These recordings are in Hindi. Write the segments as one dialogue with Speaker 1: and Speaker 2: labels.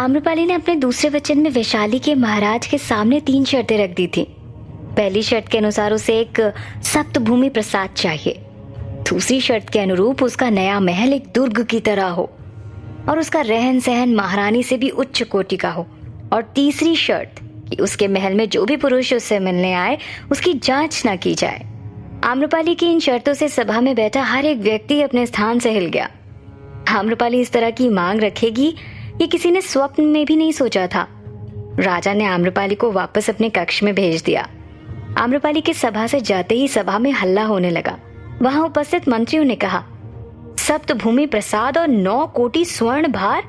Speaker 1: आम्रपाली ने अपने दूसरे वचन में वैशाली के महाराज के सामने 3 शर्तें रख दी थी। पहली शर्त के अनुसार उसे एक सप्तभूमि प्रसाद चाहिए। दूसरी शर्त के अनुरूप उसका नया महल एक दुर्ग की तरह हो और उसका रहन सहन महारानी से भी उच्च कोटि का हो। और तीसरी शर्त कि उसके महल में जो भी पुरुष उससे मिलने आए उसकी जांच न की जाए। आम्रपाली की इन शर्तों से सभा में बैठा हर एक व्यक्ति अपने स्थान से हिल गया। आम्रपाली इस तरह की मांग रखेगी ये किसी ने स्वप्न में भी नहीं सोचा था। राजा ने आम्रपाली को वापस अपने कक्ष में भेज दिया। आम्रपाली के सभा से जाते ही सभा में हल्ला होने लगा। वहां उपस्थित मंत्रियों ने कहा, सप्तभूमि प्रसाद और 9 कोटि स्वर्ण भार।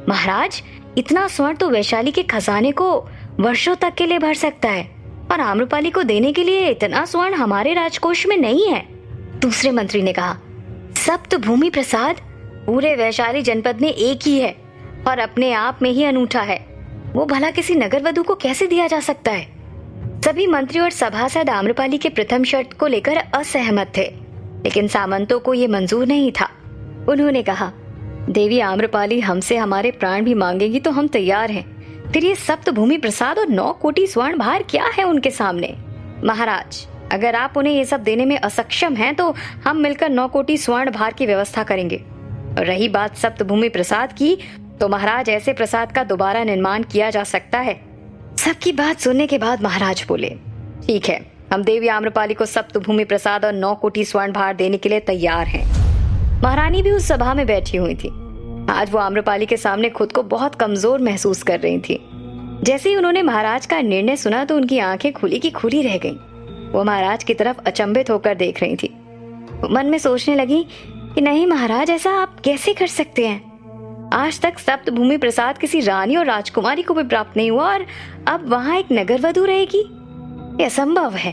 Speaker 1: महाराज, इतना स्वर्ण तो वैशाली के खजाने को वर्षों तक के लिए भर सकता है, और आम्रपाली को देने के लिए इतना स्वर्ण हमारे राजकोष में नहीं है। दूसरे मंत्री ने कहा, सप्तभूमि प्रसाद पूरे वैशाली जनपद में एक ही है और अपने आप में ही अनूठा है। वो भला किसी नगर वधू को कैसे दिया जा सकता है? सभी मंत्री और सभासद आम्रपाली के प्रथम शर्त को लेकर असहमत थे, लेकिन सामंतों को ये मंजूर नहीं था। उन्होंने कहा, देवी आम्रपाली हमसे हमारे प्राण भी मांगेगी तो हम तैयार हैं। फिर ये सप्तभूमि प्रसाद और 9 कोटि स्वर्ण भार क्या है उनके सामने? महाराज, अगर आप उन्हें ये सब देने में असक्षम हैं तो हम मिलकर 9 कोटि स्वर्ण भार की व्यवस्था करेंगे। और रही बात सप्तभूमि प्रसाद की, तो महाराज ऐसे प्रसाद का दोबारा निर्माण किया जा सकता है। सबकी बात सुनने के बाद महाराज बोले, ठीक है, हम देवी आम्रपाली को सप्तभूमि प्रसाद और 9 कोटि स्वर्ण भार देने के लिए तैयार हैं। महारानी भी उस सभा में बैठी हुई थी। आज वो आम्रपाली के सामने खुद को बहुत कमजोर महसूस कर रही थी। जैसे ही उन्होंने महाराज का निर्णय सुना तो उनकी आंखें खुली की खुली रह गईं। वो महाराज की तरफ अचंभित होकर देख रही थी। मन में सोचने लगी कि नहीं महाराज, ऐसा आप कैसे कर सकते हैं? आज तक सप्तभूमि प्रसाद किसी रानी और राजकुमारी को भी प्राप्त नहीं हुआ, और अब वहां एक नगर वधू रहेगी? यह असंभव है।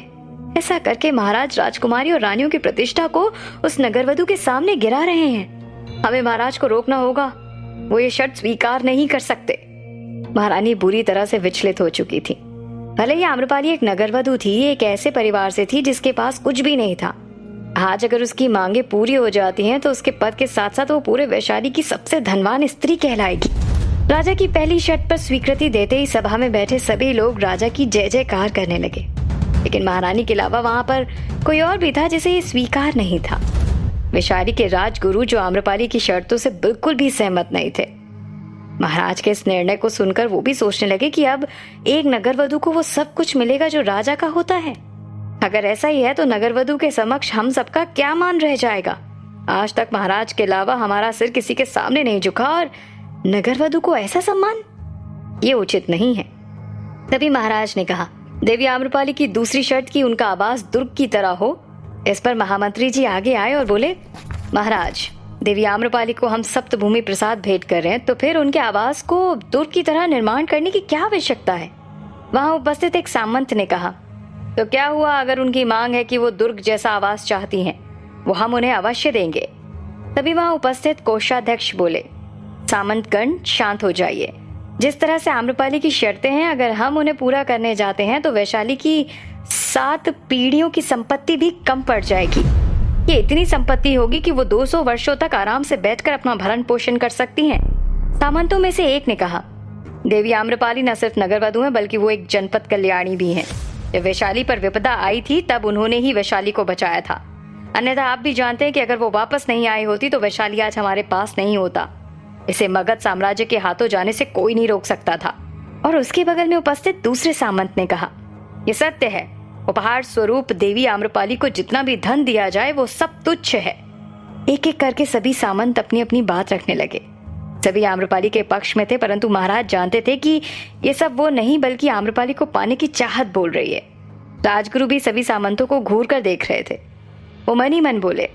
Speaker 1: ऐसा करके महाराज राजकुमारी और रानियों की प्रतिष्ठा को उस नगर वधू के सामने गिरा रहे हैं। हमें महाराज को रोकना होगा। वो ये शर्त स्वीकार नहीं कर सकते। महारानी बुरी तरह से विचलित हो चुकी थी। भले ही आम्रपाली एक नगर वधू थी, एक ऐसे परिवार से थी जिसके पास कुछ भी नहीं था। आज अगर उसकी मांगे पूरी हो जाती हैं तो उसके पद के साथ साथ वो पूरे वैशाली की सबसे धनवान स्त्री कहलाएगी। राजा की पहली शर्त पर स्वीकृति देते ही सभा में बैठे सभी लोग राजा की जय जयकार करने लगे, लेकिन महारानी के अलावा वहां पर कोई और भी था जिसे ये स्वीकार नहीं था। वैशाली के राजगुरु, जो आम्रपाली की शर्तों से बिल्कुल भी सहमत नहीं थे। महाराज के इस निर्णय को सुनकर वो भी सोचने लगे कि अब एक नगर वधू को वो सब कुछ मिलेगा जो राजा का होता है। अगर ऐसा ही है तो नगर वधू के समक्ष हम सबका क्या मान रह जाएगा? आज तक महाराज के अलावा हमारा सिर किसी के सामने नहीं झुका, और नगर वधू को ऐसा सम्मान, ये उचित नहीं है। तभी महाराज ने कहा, देवी आम्रपाली की दूसरी शर्त की उनका आवास दुर्ग की तरह हो। इस पर महामंत्री जी आगे आए और बोले, महाराज, देवी आम्रपाली को हम सप्तभूमि प्रसाद भेंट कर रहे हैं, तो फिर उनके आवास को दुर्ग की तरह निर्माण करने की क्या आवश्यकता है? वहां उपस्थित एक सामंत ने कहा, तो क्या हुआ अगर उनकी मांग है कि वो दुर्ग जैसा आवास चाहती हैं, वो हम उन्हें अवश्य देंगे। तभी वहां उपस्थित कोषाध्यक्ष बोले, सामंतगण शांत हो जाइए। जिस तरह से आम्रपाली की शर्तें हैं, अगर हम उन्हें पूरा करने जाते हैं तो वैशाली की 7 पीढ़ियों की संपत्ति भी कम पड़ जाएगी। ये इतनी संपत्ति होगी कि वो 200 वर्षों तक आराम से बैठकर अपना भरण पोषण कर सकती हैं। सामंतों में से एक ने कहा, देवी आम्रपाली न सिर्फ नगर वधू है बल्कि वो एक जनपद कल्याणी भी है। जब वैशाली पर विपदा आई थी तब उन्होंने ही वैशाली को बचाया था। अन्यथा आप भी जानते हैं कि अगर वो वापस नहीं आई होती तो वैशाली आज हमारे पास नहीं होता। इसे मगध साम्राज्य के हाथों जाने से कोई नहीं रोक सकता था। और उसके बगल में उपस्थित दूसरे सामंत ने कहा, ये सत्य है, उपहार स्वरूप देवी आम्रपाली को जितना भी धन दिया जाए वो सब तुच्छ है। एक एक करके सभी सामंत अपनी अपनी बात रखने लगे। सभी आम्रपाली के पक्ष में थे, परंतु महाराज जानते थे कि ये सब वो नहीं बल्कि आम्रपाली को पाने की चाहत बोल रही है। राजगुरु भी सभी सामंतों को घूर कर देख रहे थे। वो मन ही मन बोले,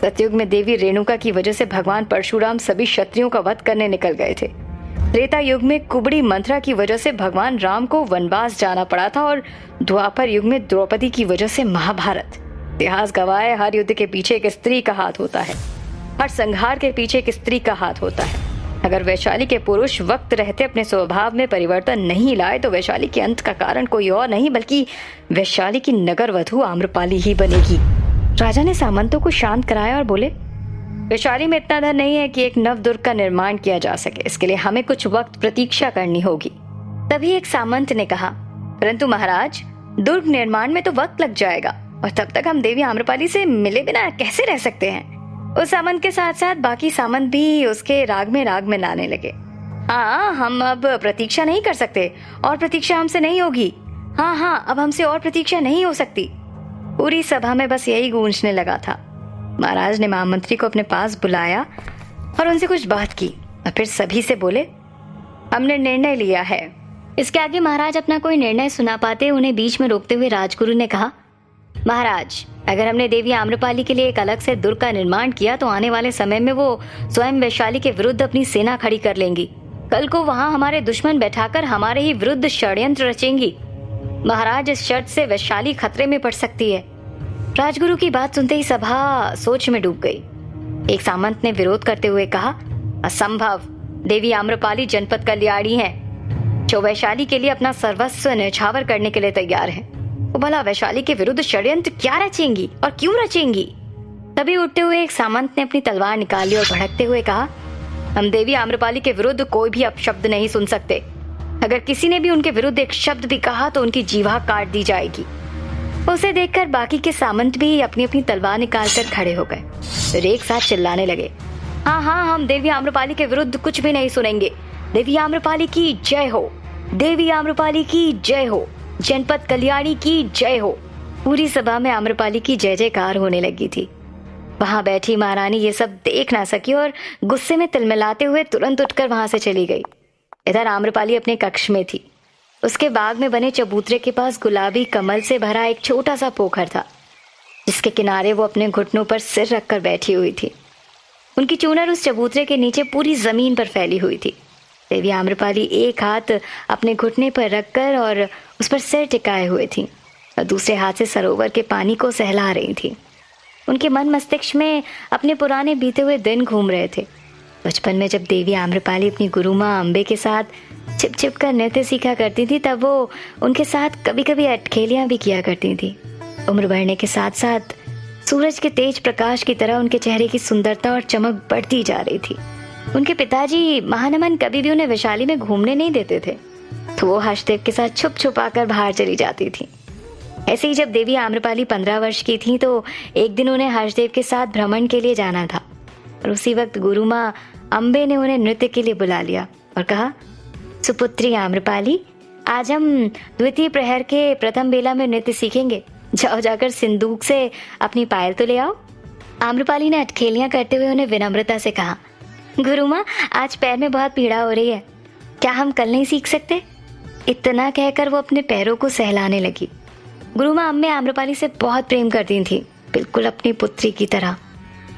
Speaker 1: सतयुग में देवी रेणुका की वजह से भगवान परशुराम सभी क्षत्रियों का वध करने निकल गए थे। त्रेता युग में कुबड़ी मंथरा की वजह से भगवान राम को वनवास जाना पड़ा था, और द्वापर युग में द्रौपदी की वजह से महाभारत। इतिहास गवाह, हर युद्ध के पीछे एक स्त्री का हाथ होता है, हर संहार के पीछे एक स्त्री का हाथ होता है। अगर वैशाली के पुरुष वक्त रहते अपने स्वभाव में परिवर्तन नहीं लाए तो वैशाली के अंत का कारण कोई और नहीं बल्कि वैशाली की नगर वधू आम्रपाली ही बनेगी। राजा ने सामंतों को शांत कराया और बोले, वैशाली में इतना धन नहीं है कि एक नवदुर्ग का निर्माण किया जा सके। इसके लिए हमें कुछ वक्त प्रतीक्षा करनी होगी। तभी एक सामंत ने कहा, परंतु महाराज, दुर्ग निर्माण में तो वक्त लग जाएगा और तब तक हम देवी आम्रपाली से मिले बिना कैसे रह सकते हैं। उस सामंत के साथ साथ बाकी सामंत भी उसके राग में लाने लगे। हाँ, हम अब प्रतीक्षा नहीं कर सकते और प्रतीक्षा हमसे नहीं होगी। हाँ, अब हमसे और प्रतीक्षा नहीं हो सकती। पूरी सभा में बस यही गूंजने लगा था। महाराज ने महामंत्री को अपने पास बुलाया और उनसे कुछ बात की और फिर सभी से बोले, हमने निर्णय लिया है। इसके आगे महाराज अपना कोई निर्णय सुना पाते उन्हें बीच में रोकते हुए राजगुरु ने कहा, महाराज, अगर हमने देवी आम्रपाली के लिए एक अलग से दुर्ग का निर्माण किया तो आने वाले समय में वो स्वयं वैशाली के विरुद्ध अपनी सेना खड़ी कर लेंगी। कल को वहां हमारे दुश्मन बैठाकर हमारे ही विरुद्ध षड्यंत्र रचेंगी। महाराज, इस शर्त से वैशाली खतरे में पड़ सकती है। राजगुरु की बात सुनते ही सभा सोच में डूब गई। एक सामंत ने विरोध करते हुए कहा, असंभव, देवी आम्रपाली जनपद कल्याणी है जो वैशाली के लिए अपना सर्वस्व न्यौछावर करने के लिए तैयार है। वो भला वैशाली के विरुद्ध षड्यंत्र क्या रचेंगी और क्यों रचेंगी? तभी उठते हुए एक सामंत ने अपनी तलवार निकाली और भड़कते हुए कहा, हम देवी आम्रपाली के विरुद्ध कोई भी अपशब्द नहीं सुन सकते। अगर किसी ने भी उनके विरुद्ध एक शब्द भी कहा तो उनकी जीवा काट दी जाएगी। उसे देखकर बाकी के सामंत भी अपनी अपनी तलवार निकालकर खड़े हो गए। फिर एक साथ चिल्लाने लगे, हाँ, हम देवी आम्रपाली के विरुद्ध कुछ भी नहीं सुनेंगे। देवी आम्रपाली की जय हो, देवी आम्रपाली की जय हो, जनपद कल्याणी की जय हो। पूरी सभा में आम्रपाली की जय जयकार होने लगी थी। वहां बैठी महारानी ये सब देख ना सकी और गुस्से में तिलमिलाते हुए तुरंत उठकर वहां से चली गई। इधर आम्रपाली अपने कक्ष में थी। उसके बाग में बने चबूतरे के पास गुलाबी कमल से भरा एक छोटा सा पोखर था, जिसके किनारे वो अपने घुटनों पर सिर रखकर बैठी हुई थी। उनकी चूनर उस चबूतरे के नीचे पूरी जमीन पर फैली हुई थी। देवी आम्रपाली एक हाथ अपने घुटने पर रखकर और उस पर सिर टिकाए हुए थी और दूसरे हाथ से सरोवर के पानी को सहला रही थी। उनके मन मस्तिष्क में अपने पुराने बीते हुए दिन घूम रहे थे। बचपन में जब देवी आम्रपाली अपनी गुरु माँ अम्बे के साथ छिप छिप कर नृत्य सीखा करती थी, तब वो उनके साथ कभी कभी अटखेलियाँ भी किया करती थी। उम्र बढ़ने के साथ साथ सूरज के तेज प्रकाश की तरह उनके चेहरे की सुंदरता और चमक बढ़ती जा रही थी। उनके पिताजी महानमन कभी भी उन्हें वैशाली में घूमने नहीं देते थे, तो वो हर्षदेव के साथ छुप छुपाकर बाहर चली जाती थी। ऐसे ही जब देवी आम्रपाली 15 वर्ष की थी तो एक दिन उन्हें हर्षदेव के साथ भ्रमण के लिए जाना था और उसी वक्त गुरु माँ अम्बे ने उन्हें नृत्य के लिए बुला लिया और कहा, सुपुत्री आम्रपाली, आज हम द्वितीय प्रहर के प्रथम बेला में नृत्य सीखेंगे। जाओ जाकर सिंदूक से अपनी पायल तो ले आओ। आम्रपाली ने अटखेलियां करते हुए उन्हें विनम्रता से कहा, गुरु माँ, आज पैर में बहुत पीड़ा हो रही है, क्या हम कल नहीं सीख सकते? इतना कहकर वो अपने पैरों को सहलाने लगी। गुरु माँ अम्बे आम्रपाली से बहुत प्रेम करती थी, बिल्कुल अपनी पुत्री की तरह।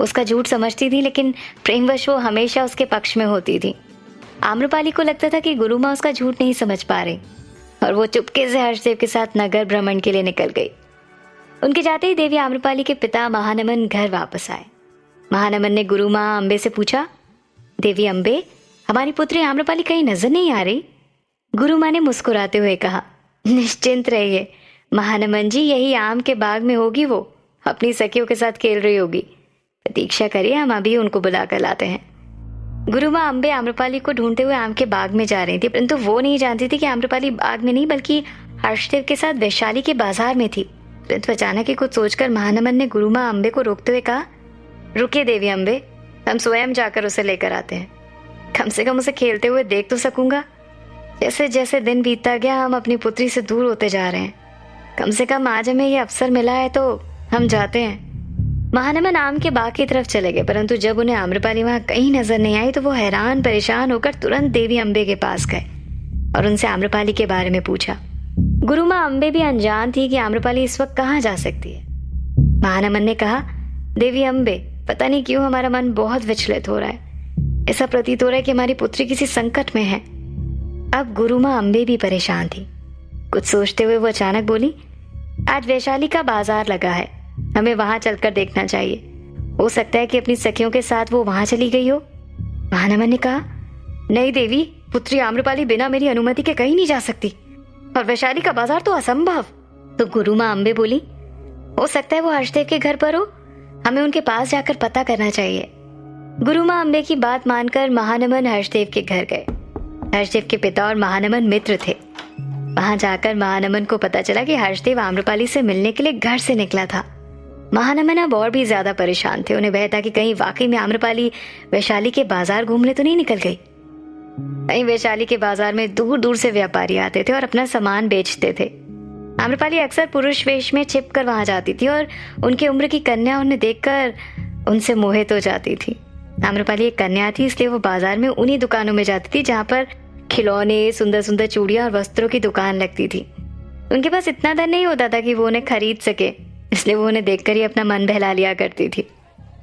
Speaker 1: उसका झूठ समझती थी, लेकिन प्रेमवश वो हमेशा उसके पक्ष में होती थी। आम्रपाली को लगता था कि गुरु माँ उसका झूठ नहीं समझ पा रही और वो चुपके से हर्षदेव के साथ नगर भ्रमण के लिए निकल गई। उनके जाते ही देवी आम्रपाली के पिता महानमन घर वापस आए। महानमन ने गुरु माँ अम्बे से पूछा, देवी अम्बे, हमारी पुत्री आम्रपाली कहीं नजर नहीं आ रही? गुरु माँ ने मुस्कुराते हुए कहा, निश्चिंत रहिए महानमन जी, यही आम के बाग में होगी, वो अपनी सखियों के साथ खेल रही होगी। प्रतीक्षा करिए, हम अभी उनको बुला कर लाते हैं। गुरु माँ अम्बे आम्रपाली को ढूंढते हुए आम के बाग में जा रही थी, परंतु वो नहीं जानती थी कि आम्रपाली बाग में नहीं बल्कि हर्षदेव के साथ वैशाली के बाजार में थी। परंतु अचानक ही कुछ सोचकर महानमन ने गुरु माँ अम्बे को रोकते हुए कहा, रुकिए देवी अम्बे, हम स्वयं जाकर उसे लेकर आते हैं। कम से कम उसे खेलते हुए देख तो सकूंगा। जैसे जैसे दिन बीतता गया हम अपनी पुत्री से दूर होते जा रहे हैं। कम से कम आज हमें ये अवसर मिला है तो हम जाते हैं। महानमन आम के बाग की तरफ चले गए, परंतु जब उन्हें आम्रपाली वहां कहीं नजर नहीं आई तो वो हैरान परेशान होकर तुरंत देवी अम्बे के पास गए और उनसे आम्रपाली के बारे में पूछा। गुरु माँ अम्बे भी अनजान थी कि आम्रपाली इस वक्त कहाँ जा सकती है। महानमन ने कहा, देवी अम्बे, पता नहीं क्यों हमारा मन बहुत विचलित हो रहा है। ऐसा प्रतीत हो रहा है कि हमारी पुत्री किसी संकट में है। अब गुरु माँ अम्बे भी परेशान थी। कुछ सोचते हुए वो अचानक बोली, आज वैशाली का बाजार लगा है, हमें वहां चलकर देखना चाहिए। हो सकता है कि अपनी सखियों के साथ वो वहां चली गई हो। महानमन ने कहा, नहीं देवी, पुत्री आम्रपाली बिना मेरी अनुमति के कहीं नहीं जा सकती और वैशाली का बाजार तो असंभव। तो गुरु माँ अम्बे बोली, हो सकता है वो हर्षदेव के घर पर हो, हमें उनके पास जाकर पता करना चाहिए। गुरु माँ अम्बे की बात मानकर महानमन हर्षदेव के घर गए। हर्षदेव के पिता और महानमन मित्र थे। वहां जाकर महानमन को पता चला कि हर्षदेव आम्रपाली से मिलने के लिए घर से निकला था। महानमन अब और भी ज्यादा परेशान थे। उन्हें भय था कि कहीं वाकई में आम्रपाली वैशाली के बाजार घूमने तो नहीं निकल गई। कहीं वैशाली के बाजार में दूर दूर से व्यापारी आते थे और अपना सामान बेचते थे। आम्रपाली अक्सर पुरुष वेश में छिप कर वहां जाती थी और उनकी उम्र की कन्या उन्हें देखकर उनसे मोहित हो जाती थी। आम्रपाली एक कन्या थी, इसलिए वो बाजार में उन्हीं दुकानों में जाती थी जहाँ पर खिलौने, सुंदर सुंदर चूड़ियां और वस्त्रों की दुकान लगती थी। उनके पास इतना धन नहीं होता था कि वो उन्हें खरीद सके, इसलिए वो उन्हें देखकर ही अपना मन बहला लिया करती थी।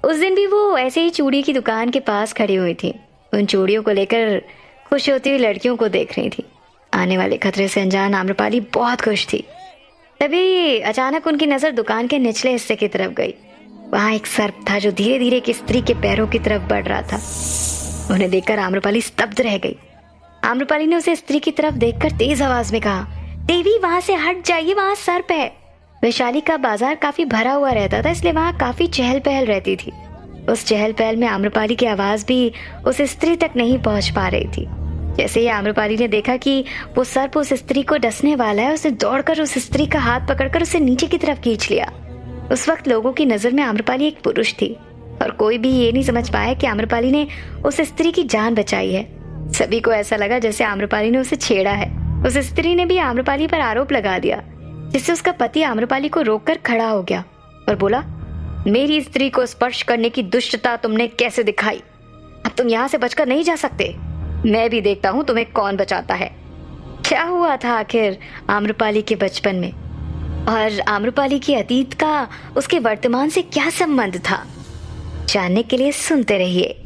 Speaker 1: उस दिन भी वो ऐसे ही चूड़ी की दुकान के पास खड़ी हुई थी। उन चूड़ियों को लेकर खुश होती हुई लड़कियों को देख रही थी। आने वाले खतरे से अनजान आम्रपाली बहुत खुश थी। तभी अचानक उनकी नजर दुकान के निचले हिस्से की तरफ गई। वहां एक सर्प था जो धीरे धीरे एक स्त्री के पैरों की तरफ बढ़ रहा था। उन्हें देखकर आम्रपाली स्तब्ध रह गई। आम्रपाली ने उसे स्त्री की तरफ देखकर तेज आवाज में कहा, देवी वहां से हट जाइए, वहां सर्प है। वैशाली का बाजार काफी भरा हुआ रहता था, इसलिए वहां काफी चहल पहल रहती थी। उस चहल पहल में आम्रपाली की आवाज भी उस स्त्री तक नहीं पहुंच पा रही थी। जैसे ही आम्रपाली ने देखा कि वो सर्प उस स्त्री को डसने वाला है, उसने दौड़कर उस स्त्री का हाथ पकड़कर उसे नीचे की तरफ खींच लिया। उस वक्त लोगों की नजर में आम्रपाली एक पुरुष थी और कोई भी ये नहीं समझ पाया कि आम्रपाली ने उस स्त्री की जान बचाई है। सभी को ऐसा लगा जैसे आम्रपाली ने उसे छेड़ा है। उस स्त्री ने भी आम्रपाली पर आरोप लगा दिया, जिससे उसका पति आम्रपाली को रोककर खड़ा हो गया और बोला, मेरी स्त्री को स्पर्श करने की दुष्टता तुमने कैसे दिखाई? अब तुम यहाँ से बचकर नहीं जा सकते। मैं भी देखता हूँ तुम्हें कौन बचाता है। क्या हुआ था आखिर आम्रपाली के बचपन में, और आम्रपाली के अतीत का उसके वर्तमान से क्या संबंध था? जानने के लिए सुनते रहिए।